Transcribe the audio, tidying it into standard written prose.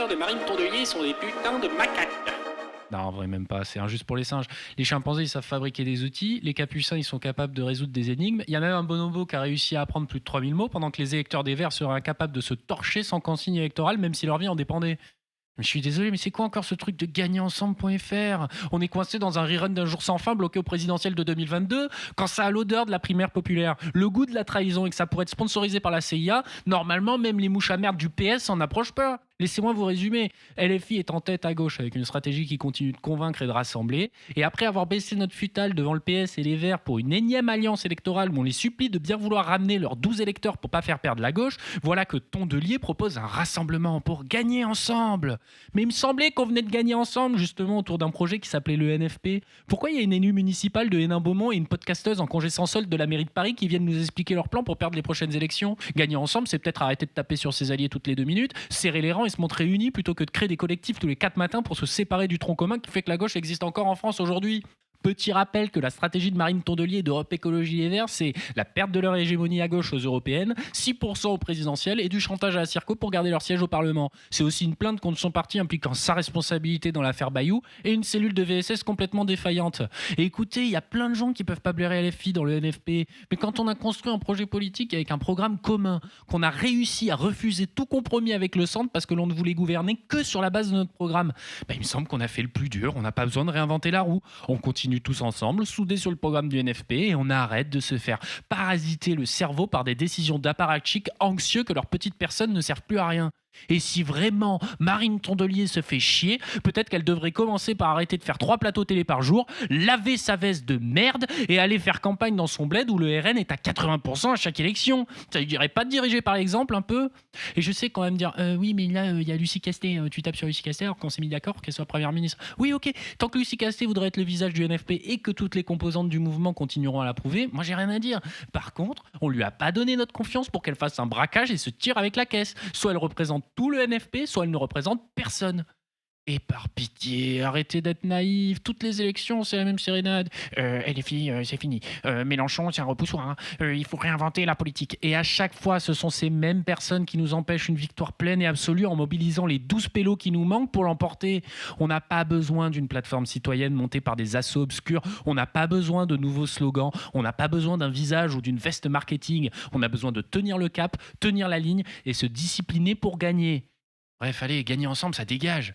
de Marine Tondelier sont des putains de macaques. Non, en vrai, même pas. C'est injuste pour les singes. Les chimpanzés, ils savent fabriquer des outils. Les capucins, ils sont capables de résoudre des énigmes. Il y a même un bonobo qui a réussi à apprendre plus de 3000 mots, pendant que les électeurs des Verts seraient incapables de se torcher sans consigne électorale, même si leur vie en dépendait. Mais je suis désolé, mais c'est quoi encore ce truc de gagnerensemble.fr? On est coincé dans un rerun d'un jour sans fin bloqué au présidentiel de 2022 quand ça a l'odeur de la primaire populaire, le goût de la trahison et que ça pourrait être sponsorisé par la CIA. Normalement, même les mouches à merde du PS s'en approchent pas. Laissez-moi vous résumer. LFI est en tête à gauche avec une stratégie qui continue de convaincre et de rassembler. Et après avoir baissé notre futal devant le PS et les Verts pour une énième alliance électorale où on les supplie de bien vouloir ramener leurs 12 électeurs pour pas faire perdre la gauche, voilà que Tondelier propose un rassemblement pour gagner ensemble. Mais il me semblait qu'on venait de gagner ensemble justement autour d'un projet qui s'appelait le NFP. Pourquoi il y a une élue municipale de Hénin-Beaumont et une podcasteuse en congé sans solde de la mairie de Paris qui viennent nous expliquer leur plan pour perdre les prochaines élections? Gagner ensemble, c'est peut-être arrêter de taper sur ses alliés toutes les 2 minutes, serrer les rangs et se montrer unis plutôt que de créer des collectifs tous les 4 matins pour se séparer du tronc commun qui fait que la gauche existe encore en France aujourd'hui. Petit rappel que la stratégie de Marine Tondelier et d'Europe Écologie Les Verts, c'est la perte de leur hégémonie à gauche aux européennes, 6% au présidentiel et du chantage à la Circo pour garder leur siège au Parlement. C'est aussi une plainte contre son parti impliquant sa responsabilité dans l'affaire Bayou et une cellule de VSS complètement défaillante. Et écoutez, il y a plein de gens qui peuvent pas blairer LFI dans le NFP, mais quand on a construit un projet politique avec un programme commun, qu'on a réussi à refuser tout compromis avec le centre parce que l'on ne voulait gouverner que sur la base de notre programme, il me semble qu'on a fait le plus dur, on n'a pas besoin de réinventer la roue. On continue tous ensemble, soudés sur le programme du NFP et on arrête de se faire parasiter le cerveau par des décisions d'apparatchiks anxieux que leurs petites personnes ne servent plus à rien. Et si vraiment Marine Tondelier se fait chier, peut-être qu'elle devrait commencer par arrêter de faire 3 plateaux télé par jour, laver sa veste de merde et aller faire campagne dans son bled où le RN est à 80% à chaque élection. Ça lui dirait pas de diriger par exemple un peu? Et je sais quand même dire oui mais là il y a Lucie Castet, tu tapes sur Lucie Castet alors qu'on s'est mis d'accord qu'elle soit première ministre. Oui ok, tant que Lucie Castet voudrait être le visage du NFP et que toutes les composantes du mouvement continueront à l'approuver, moi j'ai rien à dire. Par contre, on lui a pas donné notre confiance pour qu'elle fasse un braquage et se tire avec la caisse. Soit elle représente tout le NFP, soit elle ne représente personne. Et par pitié, arrêtez d'être naïf. Toutes les élections, c'est la même sérénade. LFI, c'est fini. Mélenchon, c'est un repoussoir. Il faut réinventer la politique. Et à chaque fois, ce sont ces mêmes personnes qui nous empêchent une victoire pleine et absolue en mobilisant les 12 pélos qui nous manquent pour l'emporter. On n'a pas besoin d'une plateforme citoyenne montée par des assos obscurs. On n'a pas besoin de nouveaux slogans. On n'a pas besoin d'un visage ou d'une veste marketing. On a besoin de tenir le cap, tenir la ligne et se discipliner pour gagner. Bref, allez, gagner ensemble, ça dégage.